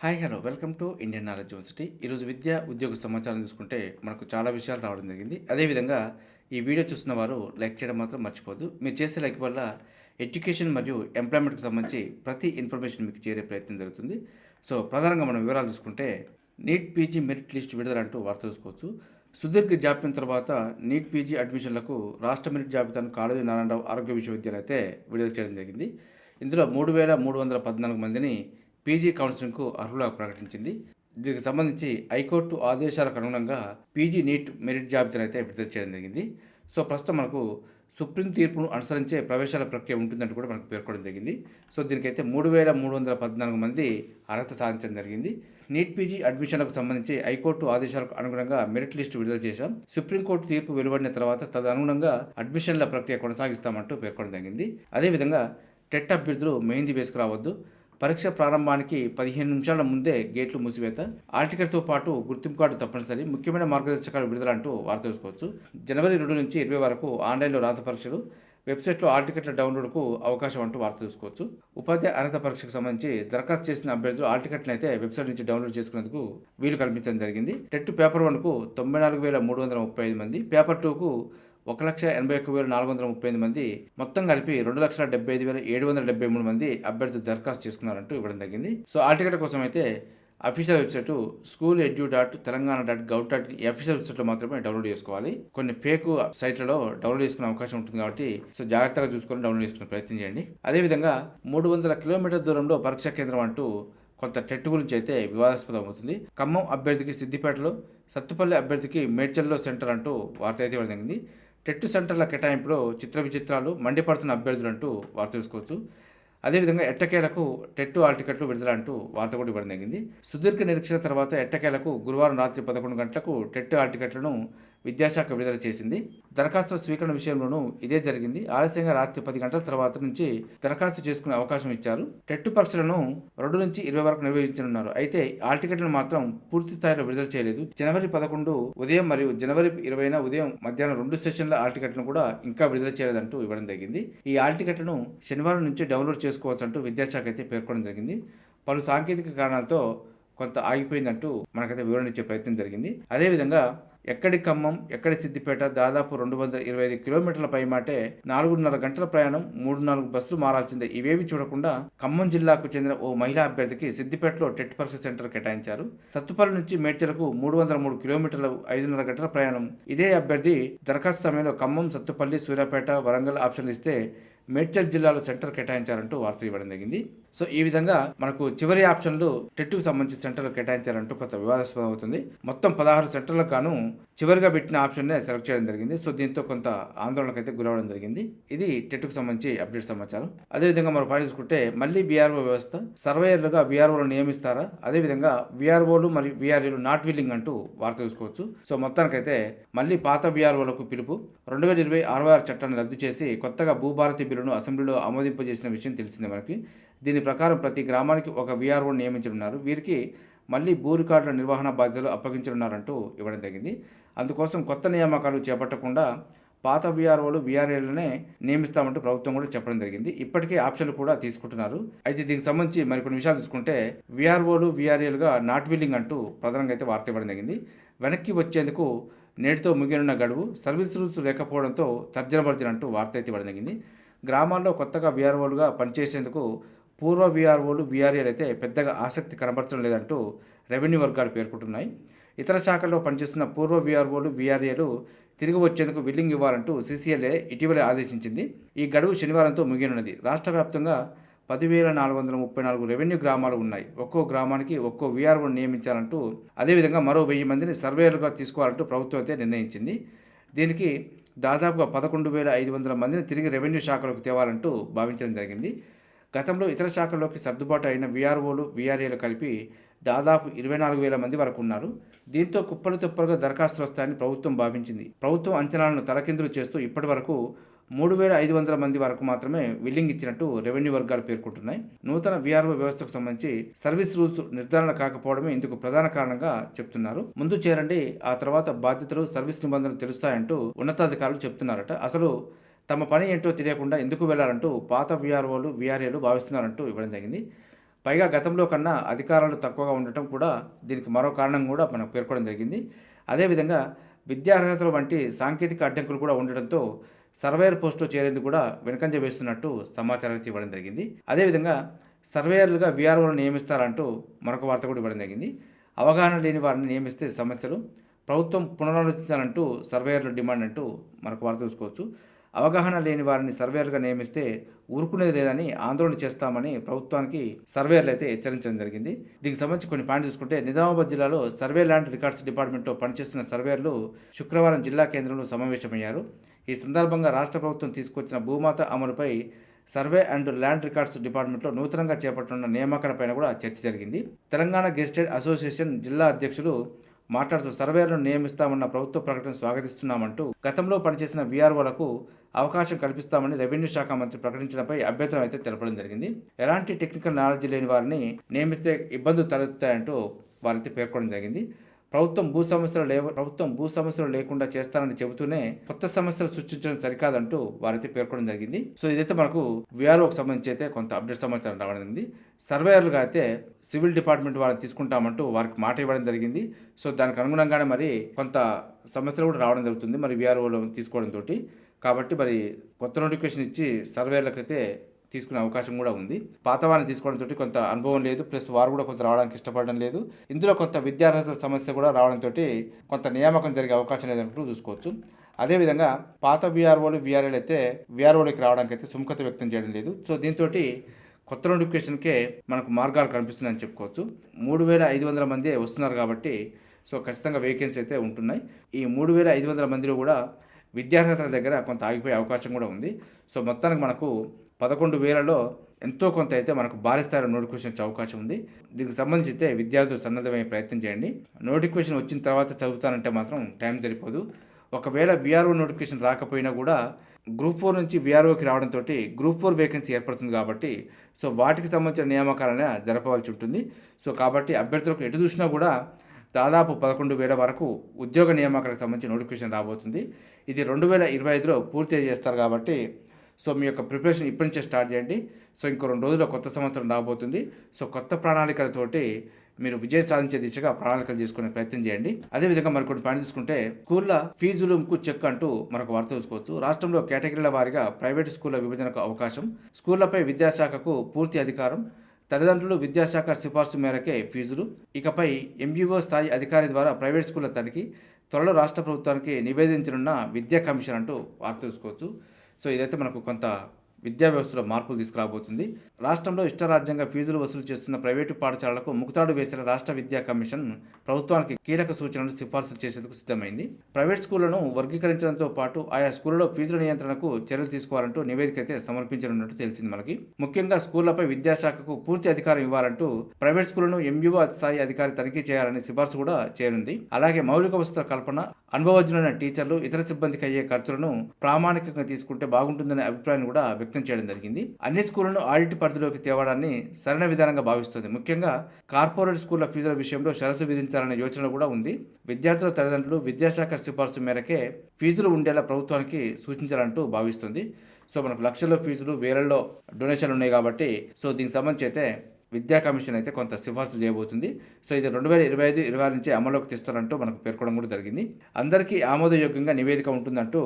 Hi hello welcome to Indian knowledge university. ఈరోజు విద్య ఉద్యోగ సమాచారం చూసుకుంటే మనకు చాలా విషయాలు రావడం జరిగింది. అదేవిధంగా ఈ వీడియో చూస్తున్న వారు లైక్ చేయడం మాత్రం మర్చిపోద్దు. మీరు చేసే లైక్ వల్ల ఎడ్యుకేషన్ మరియు ఎంప్లాయ్మెంట్కి సంబంధించి ప్రతి ఇన్ఫర్మేషన్ మీకు చేరే ప్రయత్నం జరుగుతుంది. సో ప్రధానంగా మనం వివరాలు చూసుకుంటే నీట్ పీజీ మెరిట్ లిస్ట్ విడుదల అంటూ వార్త చూసుకోవచ్చు. సుదీర్ఘ జాప్యం తర్వాత నీట్ పీజీ అడ్మిషన్లకు రాష్ట్ర మెరిట్ జాబితాను కాళోజీ నారాయణరావు ఆరోగ్య విశ్వవిద్యాలయం అయితే విడుదల చేయడం జరిగింది. ఇందులో 3,314 మందిని పీజీ కౌన్సిలింగ్కు అర్హులుగా ప్రకటించింది. దీనికి సంబంధించి హైకోర్టు ఆదేశాలకు అనుగుణంగా పీజీ నీట్ మెరిట్ జాబితాను అయితే విడుదల చేయడం జరిగింది. సో ప్రస్తుతం మనకు సుప్రీం తీర్పును అనుసరించే ప్రవేశాల ప్రక్రియ ఉంటుందంటూ కూడా మనకు పేర్కొనడం జరిగింది. సో దీనికైతే 3,314 మంది అర్హత సాధించడం జరిగింది. నీట్ పీజీ అడ్మిషన్లకు సంబంధించి హైకోర్టు ఆదేశాలకు అనుగుణంగా మెరిట్ లిస్టు విడుదల చేశాం. సుప్రీంకోర్టు తీర్పు వెలువడిన తర్వాత తదనుగుణంగా అడ్మిషన్ల ప్రక్రియ కొనసాగిస్తామంటూ పేర్కొనడం జరిగింది. అదేవిధంగా టెట్ అభ్యర్థులు మెహందీ వేసుకురావద్దు. పరీక్ష ప్రారంభానికి 15 నిమిషాల ముందే గేట్లు మూసివేత, హాల్ టికెట్తో పాటు గుర్తింపు కార్డు తప్పనిసరి, ముఖ్యమైన మార్గదర్శకాలు విడుదల అంటూ వార్త చూసుకోవచ్చు. జనవరి 2 నుంచి 20 వరకు ఆన్లైన్లో రాత పరీక్షలు, వెబ్సైట్లో హాల్ టికెట్ల డౌన్లోడ్కు అవకాశం అంటూ వార్త చూసుకోవచ్చు. ఉపాధ్యాయ అర్హత పరీక్షకు సంబంధించి దరఖాస్తు చేసిన అభ్యర్థులు హాల్ టికెట్లను అయితే వెబ్సైట్ నుంచి డౌన్లోడ్ చేసుకునేందుకు వీలు కల్పించడం జరిగింది. టెట్ పేపర్ 1కు 94,335 మంది, పేపర్ 2కు 1,81,438 మంది, మొత్తం కలిపి 2,75,773 మంది అభ్యర్థులు దరఖాస్తు చేసుకున్నారంటూ ఇవ్వడం జరిగింది. సో ఆ టికెట్ కోసం అయితే అఫీషియల్ వెబ్సైట్ school.edu.telangana.gov.in ఈ అఫీషియల్ వెబ్సైట్లో మాత్రమే డౌన్లోడ్ చేసుకోవాలి. కొన్ని ఫేక్ సైట్లలో డౌన్లోడ్ చేసుకునే అవకాశం ఉంటుంది కాబట్టి సో జాగ్రత్తగా చూసుకొని డౌన్లోడ్ చేసుకునే ప్రయత్నం చేయండి. అదేవిధంగా 300 కిలోమీటర్ల దూరంలో పరీక్షా కేంద్రం అంటూ కొంత టెట్ గురించి అయితే వివాదాస్పదం అవుతుంది. ఖమ్మం అభ్యర్థికి సిద్దిపేటలో, సత్తుపల్లి అభ్యర్థికి మేడ్చల్లో సెంటర్ అంటూ వార్త అయితే ఇవ్వడం జరిగింది. టెట్ సెంటర్ల కేటాయింపులో చిత్ర విచిత్రాలు, మండిపడుతున్న అభ్యర్థులు అంటూ వార్త చూసుకోవచ్చు. అదేవిధంగా ఎట్టకేలకు టెట్ హాల్ టికెట్లు విడుదల అంటూ వార్త కూడా ఇవ్వడం జరిగింది. సుదీర్ఘ నిరీక్షణ తర్వాత ఎట్టకేలకు గురువారం రాత్రి 11 గంటలకు టెట్ హాల్ టికెట్లను విద్యాశాఖ విడుదల చేసింది. దరఖాస్తు స్వీకరణ విషయంలోనూ ఇదే జరిగింది. ఆలస్యంగా రాత్రి 10 గంటల తర్వాత నుంచి దరఖాస్తు చేసుకునే అవకాశం ఇచ్చారు. టెట్ పరీక్షలను 2 నుంచి 20 వరకు నిర్వహించనున్నారు. అయితే హాల్ టికెట్లను మాత్రం పూర్తి స్థాయిలో విడుదల చేయలేదు. జనవరి 11 ఉదయం మరియు జనవరి 20న ఉదయం మధ్యాహ్నం 2 సెషన్ల హాల్ టికెట్లను కూడా ఇంకా విడుదల చేయలేదంటూ ఇవ్వడం జరిగింది. ఈ హాల్ టికెట్లను శనివారం నుంచి డౌన్లోడ్ చేసుకోవచ్చు అంటూ విద్యాశాఖ అయితే పేర్కొనడం జరిగింది. పలు సాంకేతిక కారణాలతో కొంత ఆగిపోయిందంటూ మనకైతే వివరణ ఇచ్చే ప్రయత్నం జరిగింది. అదేవిధంగా ఎక్కడి ఖమ్మం, ఎక్కడి సిద్దిపేట దాదాపు 225 కిలోమీటర్ల పైమాటే 4.5 గంటల ప్రయాణం, 3-4 బస్సులు మారాల్సిందే. ఇవేవి చూడకుండా ఖమ్మం జిల్లాకు చెందిన ఓ మహిళా అభ్యర్థికి సిద్దిపేటలో టెట్ పరీక్ష సెంటర్ కేటాయించారు. సత్తుపల్లి నుంచి మేడ్చలకు 303 కిలోమీటర్ల 5.5 గంటల ప్రయాణం. ఇదే అభ్యర్థి దరఖాస్తు సమయంలో ఖమ్మం, సత్తుపల్లి, సూర్యాపేట, వరంగల్ ఆప్షన్లు ఇస్తే మేడ్చల్ జిల్లాలో సెంటర్ కేటాయించారంటూ వార్త ఇవ్వడం జరిగింది. సో ఈ విధంగా మనకు చివరి ఆప్షన్లు టెట్కు సంబంధించి సెంటర్లు కేటాయించారంటూ కొంత వివాదాస్పదం అవుతుంది. మొత్తం 16 సెంటర్లకు గాను చివరిగా పెట్టిన ఆప్షన్నే సెలెక్ట్ చేయడం జరిగింది. సో దీంతో కొంత ఆందోళనకు అయితే గురవడం జరిగింది. ఇది టెట్కు సంబంధించి అప్డేట్ సమాచారం. అదేవిధంగా మనం పాయింట్ చూసుకుంటే మళ్ళీ వీఆర్ఓ వ్యవస్థ, సర్వేయర్లుగా వీఆర్ఓలు నియమిస్తారా? అదేవిధంగా వీఆర్ఓలు మరియు వీఆర్ఏలు నాట్ విల్లింగ్ అంటూ వార్త చూసుకోవచ్చు. సో మొత్తానికైతే మళ్ళీ పాత వీఆర్ఓలకు పిలుపు. 2020 66 చట్టాన్ని రద్దు చేసి కొత్తగా భూభారతి బిల్లును అసెంబ్లీలో ఆమోదింపజేసిన విషయం తెలిసిందే మనకి. దీని ప్రకారం ప్రతి గ్రామానికి ఒక వీఆర్ఓ నియమించనున్నారు. వీరికి మళ్ళీ భూ రికార్డుల నిర్వహణ బాధ్యతలు అప్పగించనున్నారంటూ ఇవ్వడం జరిగింది. అందుకోసం కొత్త నియామకాలు చేపట్టకుండా పాత వీఆర్ఓలు, వీఆర్ఏలనే నియమిస్తామంటూ ప్రభుత్వం కూడా చెప్పడం జరిగింది. ఇప్పటికే ఆప్షన్లు కూడా తీసుకుంటున్నారు. అయితే దీనికి సంబంధించి మరికొన్ని విషయాలు తీసుకుంటే వీఆర్ఓలు, వీఆర్ఏలుగా నాట్ విల్లింగ్ అంటూ ప్రధానంగా అయితే వార్త ఇవ్వడం జరిగింది. వెనక్కి వచ్చేందుకు నేటితో ముగియనున్న గడువు, సర్వీస్ రూల్స్ లేకపోవడంతో తర్జన అంటూ వార్త అయితే ఇవ్వడం జరిగింది. గ్రామాల్లో కొత్తగా వీఆర్ఓలుగా పనిచేసేందుకు పూర్వ వీఆర్ఓలు, వీఆర్ఏలు అయితే పెద్దగా ఆసక్తి కనబరచడం లేదంటూ రెవెన్యూ వర్గాలు పేర్కొంటున్నాయి. ఇతర శాఖల్లో పనిచేస్తున్న పూర్వ వీఆర్ఓలు, వీఆర్ఏలు తిరిగి వచ్చేందుకు విల్లింగ్ ఇవ్వాలంటూ సీసీఎల్ఏ ఇటీవలే ఆదేశించింది. ఈ గడువు శనివారంతో ముగియనున్నది. రాష్ట్ర వ్యాప్తంగా 10,434 రెవెన్యూ గ్రామాలు ఉన్నాయి. ఒక్కో గ్రామానికి ఒక్కో వీఆర్ఓను నియమించాలంటూ, అదేవిధంగా మరో 1000 మందిని సర్వేయర్లుగా తీసుకోవాలంటూ ప్రభుత్వం అయితే నిర్ణయించింది. దీనికి దాదాపుగా 11,500 మందిని తిరిగి రెవెన్యూ శాఖలోకి తేవాలంటూ భావించడం జరిగింది. గతంలో ఇతర శాఖల్లోకి సర్దుబాటు అయిన వీఆర్ఓలు, వీఆర్ఏలు కలిపి దాదాపు 24,000 మంది వరకు ఉన్నారు. దీంతో కుప్పలు తెప్పలుగా దరఖాస్తులు వస్తాయని ప్రభుత్వం భావించింది. ప్రభుత్వం అంచనాలను తలకిందులు చేస్తూ ఇప్పటి వరకు 3,500 మంది వరకు మాత్రమే విల్లింగ్ ఇచ్చినట్టు రెవెన్యూ వర్గాలు పేర్కొంటున్నాయి. నూతన వీఆర్ఓ వ్యవస్థకు సంబంధించి సర్వీస్ రూల్స్ నిర్ధారణ కాకపోవడమే ఇందుకు ప్రధాన కారణంగా చెప్తున్నారు. ముందు చేరండి, ఆ తర్వాత బాధ్యతలు, సర్వీస్ నిబంధనలు తెలుస్తాయంటూ ఉన్నతాధికారులు చెప్తున్నారట. అసలు తమ పని ఏంటో తెలియకుండా ఎందుకు వెళ్లాలంటూ పాత వీఆర్ఓలు, వీఆర్ఏలు భావిస్తున్నారంటూ ఇవ్వడం జరిగింది. పైగా గతంలో కన్నా అధికారాలు తక్కువగా ఉండటం కూడా దీనికి మరో కారణం కూడా మనకు పేర్కొనడం జరిగింది. అదేవిధంగా విద్యార్హతలు వంటి సాంకేతిక అడ్డంకులు కూడా ఉండడంతో సర్వేయర్ పోస్టులో చేరేందుకు కూడా వెనుకంజ వేస్తున్నట్టు సమాచారం అయితే ఇవ్వడం జరిగింది. అదేవిధంగా సర్వేయర్లుగా వీఆర్ఓలను నియమిస్తారంటూ మరొక వార్త కూడా ఇవ్వడం జరిగింది. అవగాహన లేని వారిని నియమిస్తే సమస్యలు, ప్రభుత్వం పునరాలోచించాలంటూ సర్వేయర్ల డిమాండ్ అంటూ మరొక వార్త చూసుకోవచ్చు. అవగాహన లేని వారిని సర్వేయర్గా నియమిస్తే ఊరుకునేది లేదని ఆందోళన చేస్తామని ప్రభుత్వానికి సర్వేయర్లు అయితే హెచ్చరించడం జరిగింది. దీనికి సంబంధించి కొన్ని పాయింట్ చూసుకుంటే, నిజామాబాద్ జిల్లాలో సర్వే ల్యాండ్ రికార్డ్స్ డిపార్ట్మెంట్లో పనిచేస్తున్న సర్వేయర్లు శుక్రవారం జిల్లా కేంద్రంలో సమావేశమయ్యారు. ఈ సందర్భంగా రాష్ట్ర ప్రభుత్వం తీసుకొచ్చిన భూమాత అమలుపై సర్వే అండ్ ల్యాండ్ రికార్డ్స్ డిపార్ట్మెంట్లో నూతనంగా చేపట్టనున్న నియామకాలపైన కూడా చర్చ జరిగింది. తెలంగాణ గెజిటెడ్ అసోసియేషన్ జిల్లా అధ్యక్షులు మాట్లాడుతూ సర్వేయర్లను నియమిస్తామన్న ప్రభుత్వ ప్రకటన స్వాగతిస్తున్నామంటూ గతంలో పనిచేసిన వీఆర్ఓలకు అవకాశం కల్పిస్తామని రెవెన్యూ శాఖ మంత్రి ప్రకటించడంపై అభ్యంతరం అయితే తెలపడం జరిగింది. ఎలాంటి టెక్నికల్ నాలెడ్జ్ లేని వారిని నియమిస్తే ఇబ్బందులు తలెత్తుతాయంటూ వారైతే పేర్కొనడం జరిగింది. ప్రభుత్వం భూ సమస్యలు లేకుండా చేస్తానని చెబుతూనే కొత్త సమస్యలు సృష్టించడం సరికాదంటూ వారైతే పేర్కొనడం జరిగింది. సో ఇదైతే మనకు వీఆర్ఓకి సంబంధించి అయితే కొంత అప్డేట్ సమాచారం రావడం జరిగింది. సర్వేయర్లుగా అయితే సివిల్ డిపార్ట్మెంట్ వారిని తీసుకుంటామంటూ వారికి మాట ఇవ్వడం జరిగింది. సో దానికి అనుగుణంగానే మరి కొంత సమస్యలు కూడా రావడం జరుగుతుంది మరి వీఆర్ఓలు తీసుకోవడంతో. కాబట్టి మరి కొత్త నోటిఫికేషన్ ఇచ్చి సర్వేయర్లకైతే తీసుకునే అవకాశం కూడా ఉంది. పాత వారిని తీసుకోవడంతో కొంత అనుభవం లేదు, ప్లస్ వారు కూడా కొంత రావడానికి ఇష్టపడడం లేదు. ఇందులో కొంత విద్యార్హతల సమస్య కూడా రావడంతో కొంత నియామకం జరిగే అవకాశం లేదంటూ చూసుకోవచ్చు. అదేవిధంగా పాత వీఆర్ఓలు వీఆర్ఏలు అయితే వీఆర్ఓలకి రావడానికి అయితే సుముఖత వ్యక్తం చేయడం లేదు. సో దీంతో కొత్త నోటిఫికేషన్కే మనకు మార్గాలు కనిపిస్తున్నాయని చెప్పుకోవచ్చు. 3,500 మంది వస్తున్నారు కాబట్టి సో ఖచ్చితంగా వేకెన్సీ అయితే ఉంటున్నాయి. ఈ 3,500 మందిలో కూడా విద్యార్హతల దగ్గర కొంత ఆగిపోయే అవకాశం కూడా ఉంది. సో మొత్తానికి మనకు 11,000లో ఎంతో కొంత అయితే మనకు భారీ స్థాయిలో నోటిఫికేషన్ వచ్చే అవకాశం ఉంది. దీనికి సంబంధించి అయితే విద్యార్థులు సన్నద్ధమయ్యే ప్రయత్నం చేయండి. నోటిఫికేషన్ వచ్చిన తర్వాత చదువుతానంటే మాత్రం టైం సరిపోదు. ఒకవేళ వీఆర్ఓ నోటిఫికేషన్ రాకపోయినా కూడా గ్రూప్ 4 నుంచి వీఆర్ఓకి రావడంతో గ్రూప్ 4 వేకెన్సీ ఏర్పడుతుంది కాబట్టి సో వాటికి సంబంధించిన నియామకాలనే జరపవలసి ఉంటుంది. సో కాబట్టి అభ్యర్థులకు ఎటు చూసినా కూడా దాదాపు 11,000 వరకు ఉద్యోగ నియామకాలకు సంబంధించి నోటిఫికేషన్ రాబోతుంది. ఇది 2025లో పూర్తి చేస్తారు కాబట్టి సో మీ యొక్క ప్రిపరేషన్ ఇప్పటి నుంచే స్టార్ట్ చేయండి. సో ఇంకో 2 రోజుల్లో కొత్త సంవత్సరం రాబోతుంది. సో కొత్త ప్రణాళికలతోటి మీరు విజయం సాధించే దిశగా ప్రణాళికలు చేసుకునే ప్రయత్నం చేయండి. అదేవిధంగా మరికొన్ని పాయింట్ చూసుకుంటే, స్కూళ్ళ ఫీజులకు చెక్ అంటూ మరొక వార్త చూసుకోవచ్చు. రాష్ట్రంలో కేటగిరీల వారీగా ప్రైవేటు స్కూళ్ల విభజనకు అవకాశం, స్కూళ్లపై విద్యాశాఖకు పూర్తి అధికారం, తల్లిదండ్రులు విద్యాశాఖ సిఫార్సు మేరకే ఫీజులు, ఇకపై ఎంఈఓ స్థాయి అధికారి ద్వారా ప్రైవేట్ స్కూళ్ల తనిఖీ, త్వరలో రాష్ట్ర ప్రభుత్వానికి నివేదించనున్న విద్యా కమిషన్ అంటూ వార్త చూసుకోవచ్చు. సో ఇదైతే మనకు కొంత విద్యా వ్యవస్థలో మార్పులు తీసుకురాబోతుంది. రాష్ట్రంలో ఇష్టరాజ్యంగా ఫీజులు వసూలు చేస్తున్న ప్రైవేటు పాఠశాలలకు ముకుతాడు వేసిన రాష్ట్ర విద్యా కమిషన్ ప్రభుత్వానికి కీలక సూచనలు సిఫార్సులు చేసేందుకు సిద్ధమైంది. ప్రైవేట్ స్కూళ్లను వర్గీకరించడంతో పాటు ఆయా స్కూళ్లలో ఫీజుల నియంత్రణకు చర్యలు తీసుకోవాలంటూ నివేదిక అయితే సమర్పించనున్నట్టు తెలిసింది మనకి. ముఖ్యంగా స్కూళ్లపై విద్యాశాఖకు పూర్తి అధికారం ఇవ్వాలంటూ ప్రైవేట్ స్కూళ్లను ఎంఈఓ స్థాయి అధికారి తనిఖీ చేయాలనే సిఫార్సు కూడా చేయనుంది. అలాగే మౌలిక వసతుల కల్పన, అనుభవజ్ఞులైన టీచర్లు, ఇతర సిబ్బందికి అయ్యే ఖర్చులను ప్రామాణికంగా తీసుకుంటే బాగుంటుందనే అభిప్రాయాన్ని కూడా వ్యక్తం చేయడం జరిగింది. అన్ని స్కూళ్లను ఆడిట్ పరిధిలోకి తేవడాన్ని సరైన విధానంగా భావిస్తుంది. ముఖ్యంగా కార్పొరేట్ స్కూళ్ల ఫీజుల విషయంలో షరతు విధించాలనే యోచన కూడా ఉంది. విద్యార్థుల తల్లిదండ్రులు విద్యాశాఖ సిఫార్సు మేరకే ఫీజులు ఉండేలా ప్రభుత్వానికి సూచించాలంటూ భావిస్తుంది. సో మనకు లక్షల్లో ఫీజులు, వేలల్లో డొనేషన్లు ఉన్నాయి కాబట్టి సో దీనికి సంబంధించి అయితే విద్యా కమిషన్ అయితే కొంత సిఫార్సు చేయబోతుంది. సో ఇది 2025-26 నుంచి అమల్లోకి తెస్తారంటూ మనకు పేర్కొనడం కూడా జరిగింది. అందరికీ ఆమోదయోగ్యంగా నివేదిక ఉంటుందంటూ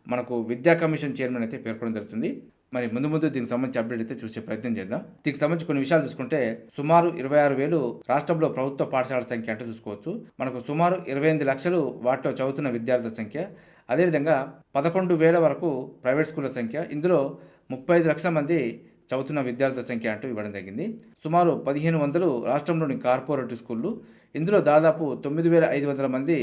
మనకు విద్యా కమిషన్ చైర్మన్ అయితే పేర్కొనడం జరుగుతుంది. మరి ముందు దీనికి సంబంధించి అప్డేట్ అయితే చూసే ప్రయత్నం చేద్దాం. దీనికి సంబంధించి కొన్ని విషయాలు చూసుకుంటే, సుమారు 26,000 రాష్ట్రంలో ప్రభుత్వ పాఠశాలల సంఖ్య అంటే చూసుకోవచ్చు. మనకు సుమారు 28 లక్షలు వాటిలో చదువుతున్న విద్యార్థుల సంఖ్య, అదేవిధంగా 11,000 వరకు ప్రైవేట్ స్కూళ్ల సంఖ్య, ఇందులో 35 లక్షల మంది చదువుతున్న విద్యార్థుల సంఖ్య అంటూ ఇవ్వడం జరిగింది. సుమారు 1,500 రాష్ట్రంలోని కార్పొరేట్ స్కూళ్ళు, ఇందులో దాదాపు 9,500 మంది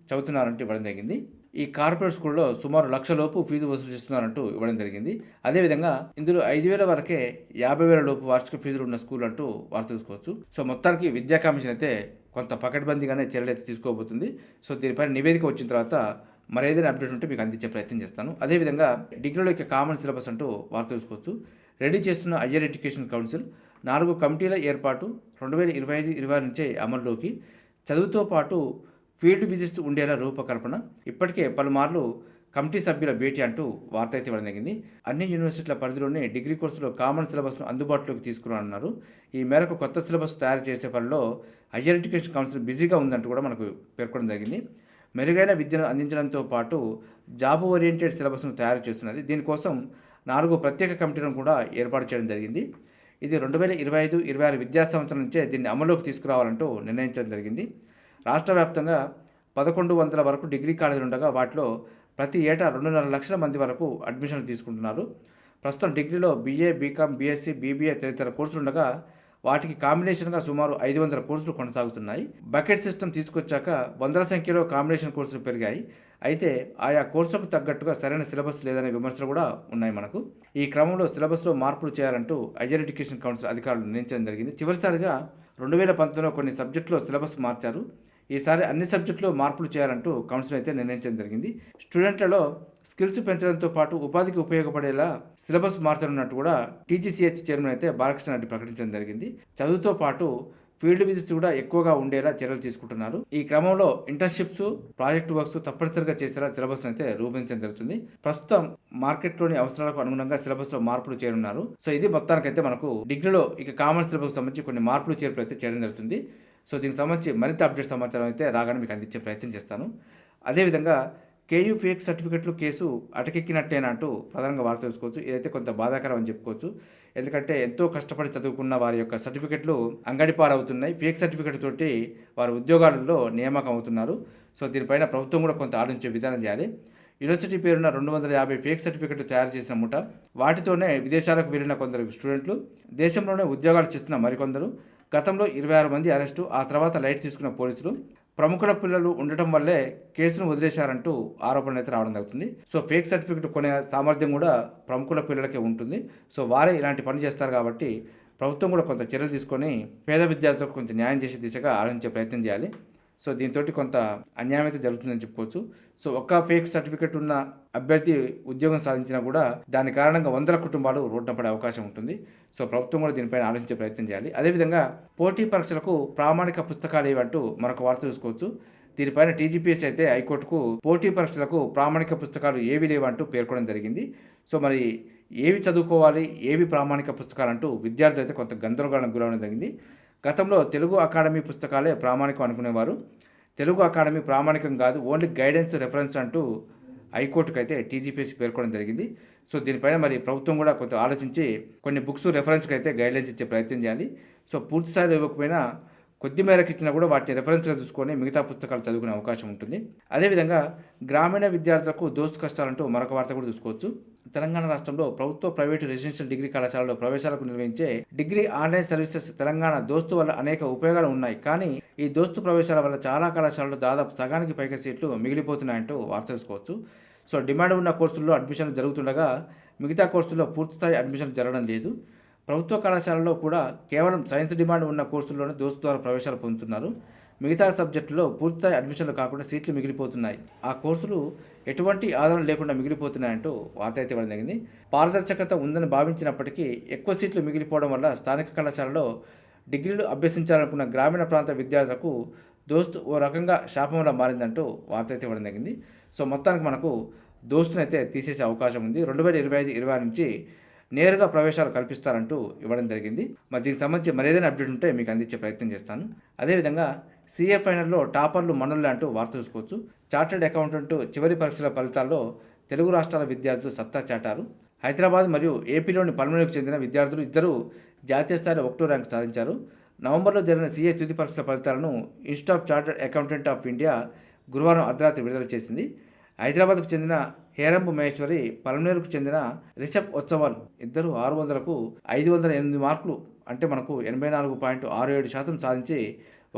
చదువుతున్నారంటూ ఇవ్వడం జరిగింది. ఈ కార్పొరేట్ స్కూల్లో సుమారు 1,00,000 లోపు ఫీజు వసూలు చేస్తున్నారంటూ ఇవ్వడం జరిగింది. అదేవిధంగా ఇందులో 5,000 వరకే 50,000 లోపు వార్షిక ఫీజులు ఉన్న స్కూల్ అంటూ వార్త చూసుకోవచ్చు. సో మొత్తానికి విద్యా కమిషన్ అయితే కొంత పకడ్బందీగానే చర్యలు అయితే తీసుకోబోతుంది. సో దీనిపైన నివేదిక వచ్చిన తర్వాత మరేదైనా అప్డేట్ ఉంటే మీకు అందించే ప్రయత్నం చేస్తాను. అదేవిధంగా డిగ్రీలో కామన్ సిలబస్ అంటూ వార్త చూసుకోవచ్చు. రెడీ చేస్తున్న హయ్యర్ ఎడ్యుకేషన్ కౌన్సిల్ 4 కమిటీల ఏర్పాటు 2025-26 నుంచే అమల్లోకి, చదువుతో పాటు ఫీల్డ్ విజిట్స్ ఉండేలా రూపకల్పన. ఇప్పటికే పలుమార్లు కమిటీ సభ్యుల భేటీ అంటూ వార్త అయితే ఇవ్వడం జరిగింది. అన్ని యూనివర్సిటీల పరిధిలోనే డిగ్రీ కోర్సులో కామన్ సిలబస్ను అందుబాటులోకి తీసుకురానున్నారు. ఈ మేరకు కొత్త సిలబస్ తయారు చేసే పనిలో హయ్యర్ ఎడ్యుకేషన్ కౌన్సిల్ బిజీగా ఉందంటూ కూడా మనకు పేర్కొనడం జరిగింది. మెరుగైన విద్యను అందించడంతో పాటు జాబ్ ఓరియంటెడ్ సిలబస్ను తయారు చేస్తున్నది. దీనికోసం 4 ప్రత్యేక కమిటీలను కూడా ఏర్పాటు చేయడం జరిగింది. ఇది 2025-26 విద్యా సంవత్సరం నుంచే దీన్ని అమల్లోకి తీసుకురావాలంటూ నిర్ణయించడం జరిగింది. రాష్ట్ర వ్యాప్తంగా 1100 వరకు డిగ్రీ కాలేజీలు ఉండగా వాటిలో ప్రతి ఏటా 2.5 లక్షల మంది వరకు అడ్మిషన్లు తీసుకుంటున్నారు. ప్రస్తుతం డిగ్రీలో బీఏ, బీకామ్, బీఎస్సీ, బీబీఏ తదితర కోర్సులు ఉండగా వాటికి కాంబినేషన్గా సుమారు 500 కోర్సులు కొనసాగుతున్నాయి. బకెట్ సిస్టమ్ తీసుకొచ్చాక వందల సంఖ్యలో కాంబినేషన్ కోర్సులు పెరిగాయి. అయితే ఆయా కోర్సులకు తగ్గట్టుగా సరైన సిలబస్ లేదనే విమర్శలు కూడా ఉన్నాయి మనకు. ఈ క్రమంలో సిలబస్లో మార్పులు చేయాలంటూ హయ్యర్ ఎడ్యుకేషన్ కౌన్సిల్ అధికారులు నిర్ణయించడం జరిగింది. చివరిసారిగా 2019లో కొన్ని సబ్జెక్టులో సిలబస్ మార్చారు. ఈసారి అన్ని సబ్జెక్టులో మార్పులు చేయాలంటూ కౌన్సిల్ అయితే నిర్ణయించడం జరిగింది. స్టూడెంట్లలో స్కిల్స్ పెంచడంతో పాటు ఉపాధికి ఉపయోగపడేలా సిలబస్ మార్చనున్నట్టు కూడా టీజీసీహెచ్ చైర్మన్ అయితే బాలకృష్ణ రెడ్డి ప్రకటించడం జరిగింది. చదువుతో పాటు ఫీల్డ్ విజిట్స్ కూడా ఎక్కువగా ఉండేలా చర్యలు తీసుకుంటున్నారు. ఈ క్రమంలో ఇంటర్న్షిప్స్, ప్రాజెక్ట్ వర్క్స్ తప్పనిసరిగా చేసేలా సిలబస్ అయితే రూపొందించడం జరుగుతుంది. ప్రస్తుతం మార్కెట్లోని అవసరాలకు అనుగుణంగా సిలబస్లో మార్పులు చేయనున్నారు. సో ఇది మొత్తానికైతే మనకు డిగ్రీలో ఇక కామన్ సిలబస్ సంబంధించి కొన్ని మార్పులు చేర్పులు అయితే చేయడం జరుగుతుంది. సో దీనికి సంబంధించి మరింత అప్డేట్ సమాచారం అయితే రాగానే మీకు అందించే ప్రయత్నం చేస్తాను. అదేవిధంగా కేయూ ఫేక్ సర్టిఫికెట్లు కేసు అటకెక్కినట్టేనా అంటూ ప్రధానంగా వార్త తెలుసుకోవచ్చు. ఇదైతే కొంత బాధాకరం అని చెప్పుకోవచ్చు. ఎందుకంటే ఎంతో కష్టపడి చదువుకున్న వారి యొక్క సర్టిఫికెట్లు అంగడిపాలవుతున్నాయి. ఫేక్ సర్టిఫికెట్ తోటి వారు ఉద్యోగాలలో నియామకం అవుతున్నారు. సో దీనిపైన ప్రభుత్వం కూడా కొంత ఆలోచించే విధానం చేయాలి. యూనివర్సిటీ పేరున 250 ఫేక్ సర్టిఫికెట్లు తయారు చేసిన ముఠ, వాటితోనే విదేశాలకు వెళ్ళిన కొందరు స్టూడెంట్లు, దేశంలోనే ఉద్యోగాలు చేస్తున్న మరికొందరు, గతంలో 26 మంది అరెస్టు, ఆ తర్వాత లైట్ తీసుకున్న పోలీసులు, ప్రముఖుల పిల్లలు ఉండటం వల్లే కేసును వదిలేశారంటూ ఆరోపణలు అయితే రావడం జరుగుతుంది. సో ఫేక్ సర్టిఫికెట్ కొనే సామర్థ్యం కూడా ప్రముఖుల పిల్లలకే ఉంటుంది. సో వారే ఇలాంటి పని చేస్తారు కాబట్టి ప్రభుత్వం కూడా కొంత చర్యలు తీసుకొని పేద విద్యార్థులకు కొంత న్యాయం చేసే దిశగా ఆలోచించే ప్రయత్నం చేయాలి. సో దీంతో కొంత అన్యాయం అయితే జరుగుతుందని చెప్పుకోవచ్చు. సో ఒక్క ఫేక్ సర్టిఫికెట్ ఉన్న అభ్యర్థి ఉద్యోగం సాధించినా కూడా దాని కారణంగా వందల కుటుంబాలు రోడ్డున పడే అవకాశం ఉంటుంది. సో ప్రభుత్వం కూడా దీనిపైన ఆలోచించే ప్రయత్నం చేయాలి. అదేవిధంగా పోటీ పరీక్షలకు ప్రామాణిక పుస్తకాలు ఏవంటూ మరొక వార్త చూసుకోవచ్చు. దీనిపైన టీజీపీఎస్ అయితే హైకోర్టుకు పోటీ పరీక్షలకు ప్రామాణిక పుస్తకాలు ఏవి లేవంటూ పేర్కొనడం జరిగింది. సో మరి ఏవి చదువుకోవాలి, ఏవి ప్రామాణిక పుస్తకాలంటూ విద్యార్థులు అయితే కొంత గందరగోళం గురవడం జరిగింది. గతంలో తెలుగు అకాడమీ పుస్తకాలే ప్రామాణికం అనుకునేవారు. తెలుగు అకాడమీ ప్రామాణికం కాదు, ఓన్లీ గైడెన్స్ రెఫరెన్స్ అంటూ హైకోర్టుకు అయితే టీజీపీఎస్ పేర్కొనడం జరిగింది. సో దీనిపైన మరి ప్రభుత్వం కూడా కొంత ఆలోచించి కొన్ని బుక్స్ రెఫరెన్స్కి అయితే గైడ్లైన్స్ ఇచ్చే ప్రయత్నం చేయాలి. సో పూర్తి స్థాయిలో ఇవ్వకపోయినా కొద్ది మేరకు ఇచ్చినా కూడా వాటిని రెఫరెన్స్గా చూసుకొని మిగతా పుస్తకాలు చదువుకునే అవకాశం ఉంటుంది. అదేవిధంగా గ్రామీణ విద్యార్థులకు దోస్తు కష్టాలంటూ మరొక వార్త కూడా చూసుకోవచ్చు. తెలంగాణ రాష్ట్రంలో ప్రభుత్వ, ప్రైవేటు రెసిడెన్షియల్ డిగ్రీ కళాశాలలో ప్రవేశాలకు నిర్వహించే డిగ్రీ ఆన్లైన్ సర్వీసెస్ తెలంగాణ దోస్తు వల్ల అనేక ఉపయోగాలు ఉన్నాయి. కానీ ఈ దోస్తు ప్రవేశాల వల్ల చాలా కళాశాలలో దాదాపు సగానికి పైగా సీట్లు మిగిలిపోతున్నాయంటూ వార్త తెలుసుకోవచ్చు. సో డిమాండ్ ఉన్న కోర్సుల్లో అడ్మిషన్లు జరుగుతుండగా మిగతా కోర్సుల్లో పూర్తిస్థాయి అడ్మిషన్లు జరగడం లేదు. ప్రభుత్వ కళాశాలలో కూడా కేవలం సైన్స్ డిమాండ్ ఉన్న కోర్సుల్లోనే దోస్తు ద్వారా ప్రవేశాలు పొందుతున్నారు. మిగతా సబ్జెక్టులో పూర్తిస్థాయి అడ్మిషన్లు కాకుండా సీట్లు మిగిలిపోతున్నాయి. ఆ కోర్సులు ఎటువంటి ఆదరణ లేకుండా మిగిలిపోతున్నాయంటూ వార్త అయితే ఇవ్వడం జరిగింది. పారదర్శకత ఉందని భావించినప్పటికీ ఎక్కువ సీట్లు మిగిలిపోవడం వల్ల స్థానిక కళాశాలలో డిగ్రీలు అభ్యసించాలనుకున్న గ్రామీణ ప్రాంత విద్యార్థులకు దోస్తు ఓ రకంగా శాపంలా మారిందంటూ వార్త అయితే ఇవ్వడం జరిగింది. సో మొత్తానికి మనకు దోస్తుని అయితే తీసేసే అవకాశం ఉంది. 2025-26 నుంచి నేరుగా ప్రవేశాలు కల్పిస్తారంటూ ఇవ్వడం జరిగింది. మరి దీనికి సంబంధించి మరేదైనా అప్డేట్ ఉంటే మీకు అందించే ప్రయత్నం చేస్తాను. అదేవిధంగా సీఏ ఫైనల్లో టాపర్లు మనల్ని అంటూ వార్త చూసుకోవచ్చు. చార్టెడ్ అకౌంటెంట్ చివరి పరీక్షల ఫలితాల్లో తెలుగు రాష్ట్రాల విద్యార్థులు సత్తా చాటారు. హైదరాబాద్ మరియు ఏపీలోని పల్మనేరుకు చెందిన విద్యార్థులు ఇద్దరు జాతీయ స్థాయిలో 1వ ర్యాంకు సాధించారు. నవంబర్లో జరిగిన సీఏ తుది పరీక్షల ఫలితాలను institute of chartered accountant of India గురువారం అర్ధరాత్రి విడుదల చేసింది. హైదరాబాద్కు చెందిన హేరంబు మహేశ్వరి, పల్మనేరుకు చెందిన రిషబ్ ఉత్సవాల్ ఇద్దరు 600కు 508 మార్కులు అంటే మనకు 84.67% సాధించి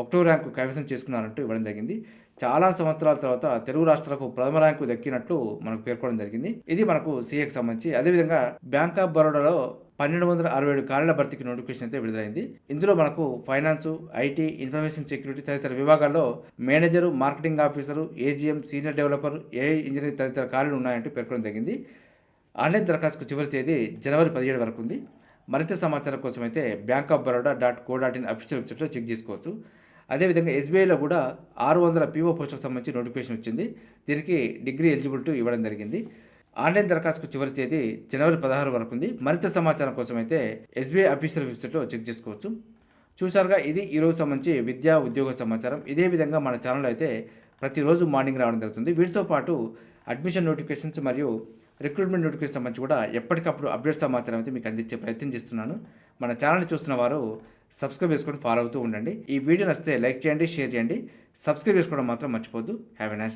1వ ర్యాంకు కైవసం చేసుకున్నారంటూ ఇవ్వడం జరిగింది. చాలా సంవత్సరాల తర్వాత తెలుగు రాష్ట్రాలకు ప్రథమ ర్యాంకు దక్కినట్లు మనకు పేర్కొనడం జరిగింది. ఇది మనకు సీఏకి సంబంధించి. అదేవిధంగా బ్యాంక్ ఆఫ్ బరోడాలో 1267 ఖాళీల భర్తీకి నోటిఫికేషన్ అయితే విడుదలైంది. ఇందులో మనకు ఫైనాన్సు, ఐటీ, ఇన్ఫర్మేషన్ సెక్యూరిటీ తదితర విభాగాల్లో manager, marketing officer, AGM, senior developer, AI engineering తదితర ఖాళీలు ఉన్నాయంటూ పేర్కొనడం జరిగింది. ఆన్లైన్ దరఖాస్తుకు చివరి తేదీ జనవరి 17 వరకు ఉంది. మరింత సమాచారం కోసం అయితే bank of baroda.co.in అఫీషియల్ వెబ్సైట్లో చెక్ చేసుకోవచ్చు. అదేవిధంగా ఎస్బీఐలో కూడా 600 పీఓ పోస్టులకు సంబంధించి నోటిఫికేషన్ వచ్చింది. దీనికి డిగ్రీ ఎలిజిబిలిటీ ఇవ్వడం జరిగింది. ఆన్లైన్ దరఖాస్తుకు చివరి తేదీ జనవరి 16 వరకు ఉంది. మరింత సమాచారం కోసం అయితే ఎస్బీఐ అఫీషియల్ వెబ్సైట్లో చెక్ చేసుకోవచ్చు. చూసారుగా, ఇది ఈరోజు సంబంధించి విద్యా ఉద్యోగ సమాచారం. ఇదే విధంగా మన ఛానల్లో అయితే ప్రతిరోజు మార్నింగ్ రావడం జరుగుతుంది. వీటితో పాటు అడ్మిషన్ నోటిఫికేషన్స్ మరియు రిక్రూట్మెంట్ నోటిఫికేషన్ సంబంధించి కూడా ఎప్పటికప్పుడు అప్డేట్ సమాచారం అయితే మీకు అందించే ప్రయత్నం చేస్తున్నాను. మన ఛానల్ని చూస్తున్న వారు సబ్స్క్రైబ్ చేసుకొని ఫాలో అవుతూ ఉండండి. ఈ వీడియో నచ్చితే లైక్ చేయండి, షేర్ చేయండి. సబ్స్క్రైబ్ చేసుకోవడం మాత్రం మర్చిపోద్దు. Have a nice day.